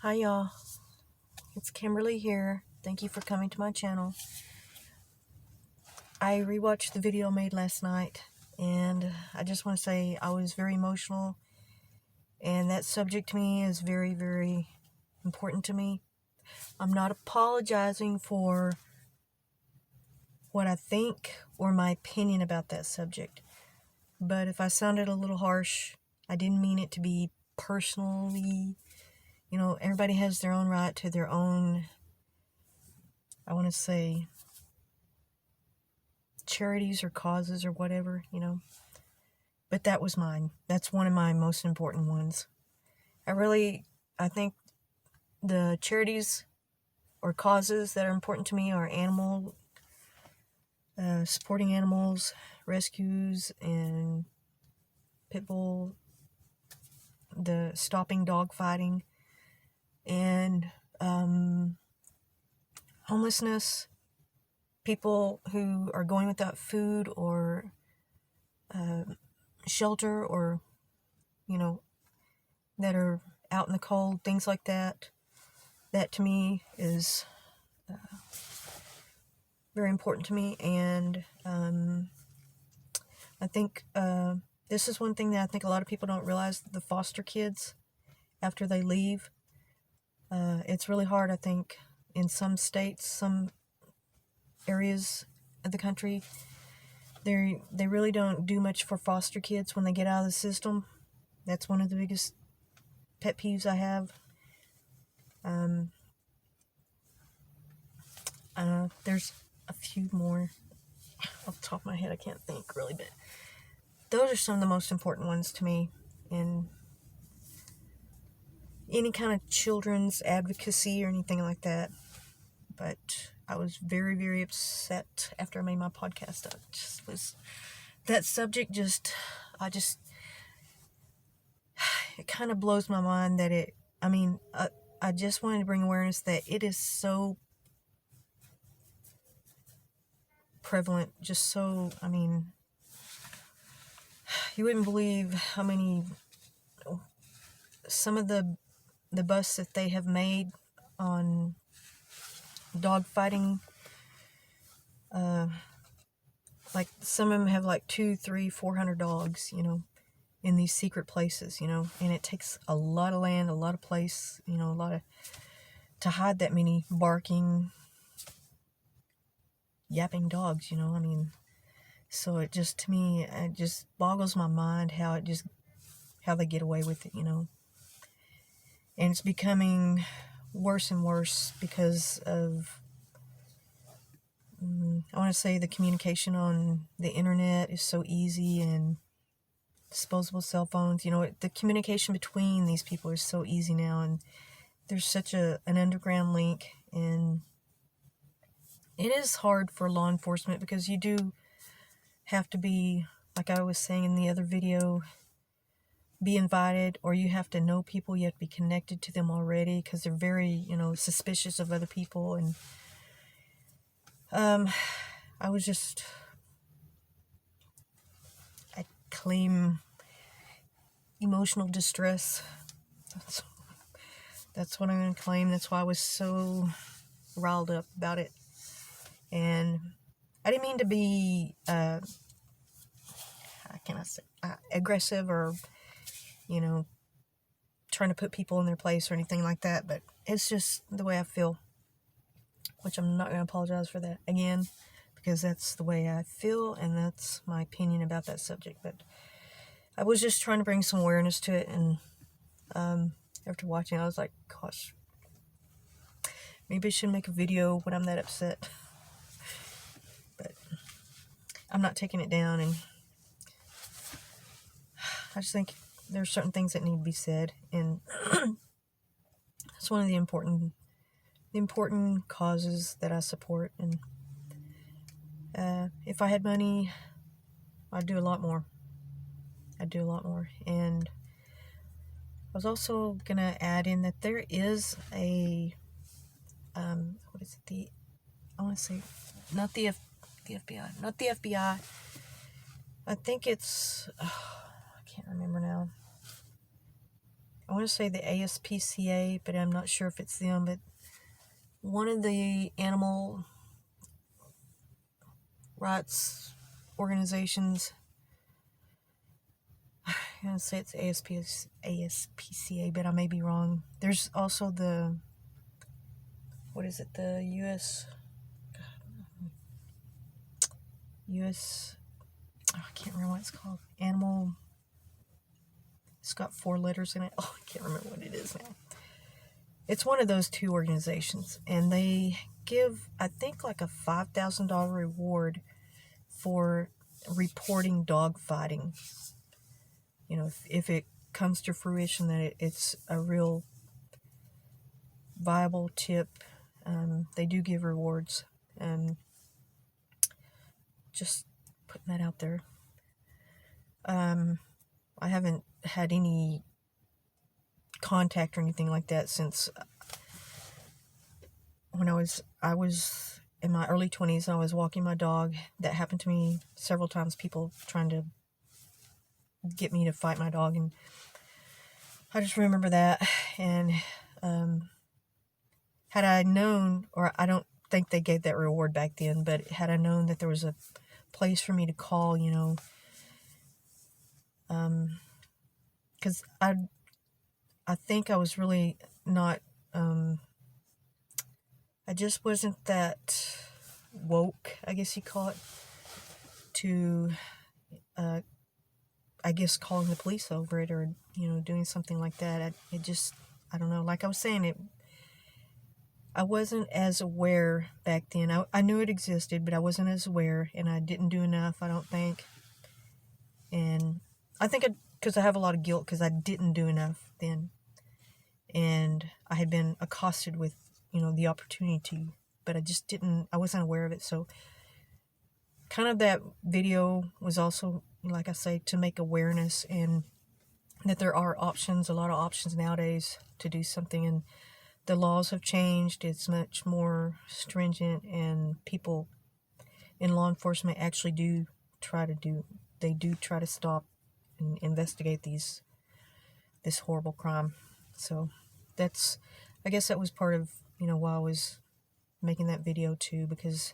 Hi y'all, it's Kimberly here. Thank you for coming to my channel. I rewatched the video made last night and I just want to say I was very emotional, and that subject to me is very, very important to me. I'm not apologizing for what I think or my opinion about that subject, but if I sounded a little harsh, I didn't mean it to be personally. You know, everybody has their own right to their own, I want to say, charities or causes or whatever, but that was mine. That's one of my most important ones. I think the charities or causes that are important to me are supporting animals, rescues, and pit bull, the stopping dog fighting, and homelessness, people who are going without food or shelter, or that are out in the cold, things like that. That to me is very important to me, and I think this is one thing that I think a lot of people don't realize: the foster kids, after they leave, it's really hard, I think, in some states, some areas of the country. They really don't do much for foster kids when they get out of the system. That's one of the biggest pet peeves I have. There's a few more off the top of my head. I can't think really, but those are some of the most important ones to me in any kind of children's advocacy or anything like that. But I was very, very upset after I made my podcast. That subject it kind of blows my mind that I just wanted to bring awareness that it is so prevalent, you wouldn't believe how many, some of the busts that they have made on dog fighting. Like some of them have like 200, 300, 400 dogs, in these secret places, and it takes a lot of land, a lot of place, to hide that many barking, yapping dogs, so it just, to me, it just boggles my mind how they get away with it, and it's becoming worse and worse because of, I want to say, the communication on the internet is so easy, and disposable cell phones, the communication between these people is so easy now, and there's such an underground link, and it is hard for law enforcement because you do have to be, like I was saying in the other video, be invited, or you have to know people, you have to be connected to them already, because they're very, suspicious of other people. And I claim emotional distress. That's what I'm going to claim. That's why I was so riled up about it. And I didn't mean to be, how can I say, aggressive, or, trying to put people in their place or anything like that, but it's just the way I feel, which I'm not going to apologize for that again, because that's the way I feel, and that's my opinion about that subject. But I was just trying to bring some awareness to it, and after watching, I was like, gosh, maybe I should make a video when I'm that upset. But I'm not taking it down, and I just think there's certain things that need to be said, and it's one of the important causes that I support. And if I had money, I'd do a lot more. And I was also gonna add in that there is a what is it? I want to say, not the FBI. I think it's, I can't remember now. I want to say the ASPCA, but I'm not sure if it's them, but one of the animal rights organizations, I'm going to say it's ASPCA, but I may be wrong. There's also the, what is it, the US, oh, I can't remember what it's called, animal, it's got 4 letters in it. Oh, I can't remember what it is now. It's one of those 2 organizations, and they give, I think, like a $5,000 reward for reporting dog fighting. You know, if it comes to fruition that it's a real viable tip, they do give rewards. Just putting that out there. I haven't had any contact or anything like that since when I was in my early 20s. I was walking my dog. That happened to me several times, people trying to get me to fight my dog, and I just remember that. And had I known, or I don't think they gave that reward back then, but had I known that there was a place for me to call, you know, because I think I was really not, I just wasn't that woke, I guess you call it, to, I guess, calling the police over it, or, you know, doing something like that. I don't know, like I was saying, I wasn't as aware back then. I knew it existed, but I wasn't as aware, and I didn't do enough, I don't think. And I think because I have a lot of guilt because I didn't do enough then. And I had been accosted with, you know, the opportunity to, but I wasn't aware of it. So kind of that video was also, like I say, to make awareness, and that there are options, a lot of options nowadays to do something. And the laws have changed. It's much more stringent, and people in law enforcement actually do try to stop and investigate this horrible crime. So I guess that was part of, you know, why I was making that video too, because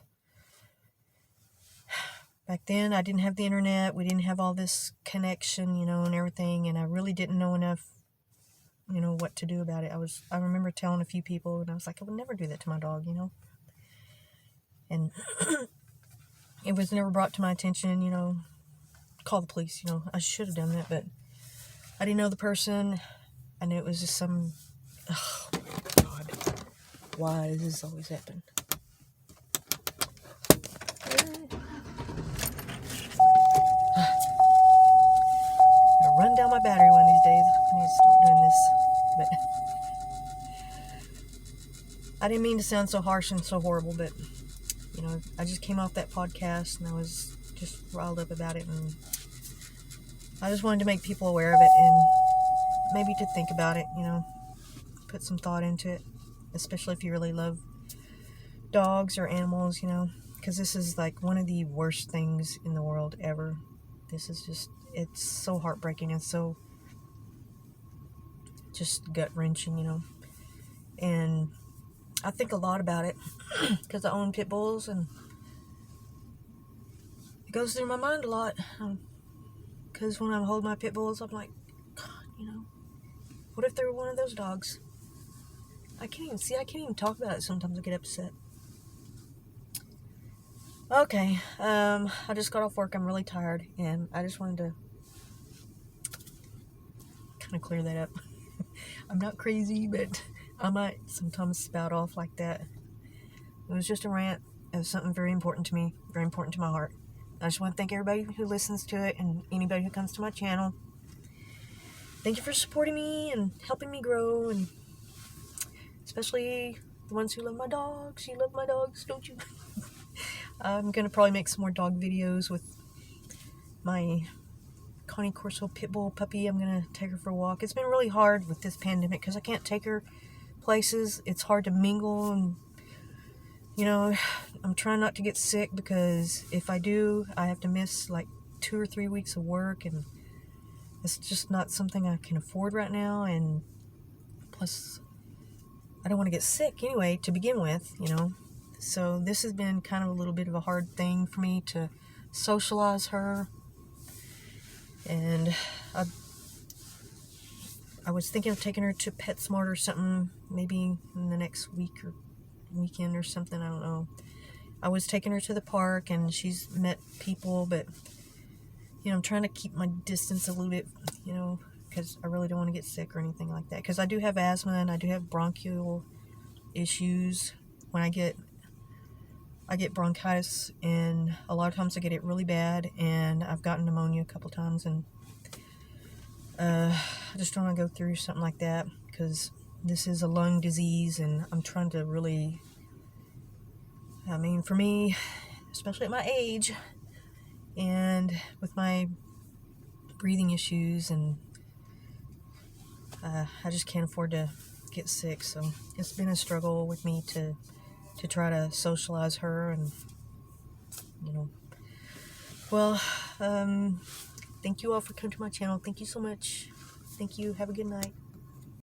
back then I didn't have the internet, we didn't have all this connection, you know, and everything, and I really didn't know enough, you know, what to do about it. I remember telling a few people, and I was like, I would never do that to my dog, you know. And it was never brought to my attention, you know, call the police, you know. I should have done that, but I didn't know the person. I knew it was just some, oh God, why does this always happen? I'm gonna run down my battery one of these days. I need to stop doing this. But I didn't mean to sound so harsh and so horrible, but, you know, I just came off that podcast, and I was just riled up about it, and I just wanted to make people aware of it, and maybe to think about it, you know, put some thought into it, especially if you really love dogs or animals, you know, because this is like one of the worst things in the world ever. This is just, it's so heartbreaking and so just gut-wrenching, you know. And I think a lot about it because I own pit bulls, and it goes through my mind a lot. Because when I hold my pit bulls, I'm like, God, you know, what if they were one of those dogs? I can't even talk about it. Sometimes I get upset. Okay, I just got off work. I'm really tired, and I just wanted to kind of clear that up. I'm not crazy, but I might sometimes spout off like that. It was just a rant. It was something very important to me, very important to my heart. I just want to thank everybody who listens to it, and anybody who comes to my channel. Thank you for supporting me and helping me grow, and especially the ones who love my dogs. You love my dogs, don't you? I'm going to probably make some more dog videos with my Connie Corso pit bull puppy. I'm going to take her for a walk. It's been really hard with this pandemic because I can't take her places. It's hard to mingle, and, you know, I'm trying not to get sick, because if I do, I have to miss like 2 or 3 weeks of work, and it's just not something I can afford right now, and plus I don't want to get sick anyway to begin with, you know. So this has been kind of a little bit of a hard thing for me to socialize her. And I was thinking of taking her to PetSmart or something, maybe in the next week or weekend or something, I don't know. I was taking her to the park and she's met people, but, you know, I'm trying to keep my distance a little bit, you know, because I really don't want to get sick or anything like that. Because I do have asthma and I do have bronchial issues. When I get bronchitis, and a lot of times I get it really bad, and I've gotten pneumonia a couple times, and I just don't want to go through something like that, because this is a lung disease, and I'm trying to really, I mean, for me, especially at my age, and with my breathing issues, and I just can't afford to get sick, so it's been a struggle with me to try to socialize her, and, you know. Well, thank you all for coming to my channel. Thank you so much. Thank you. Have a good night.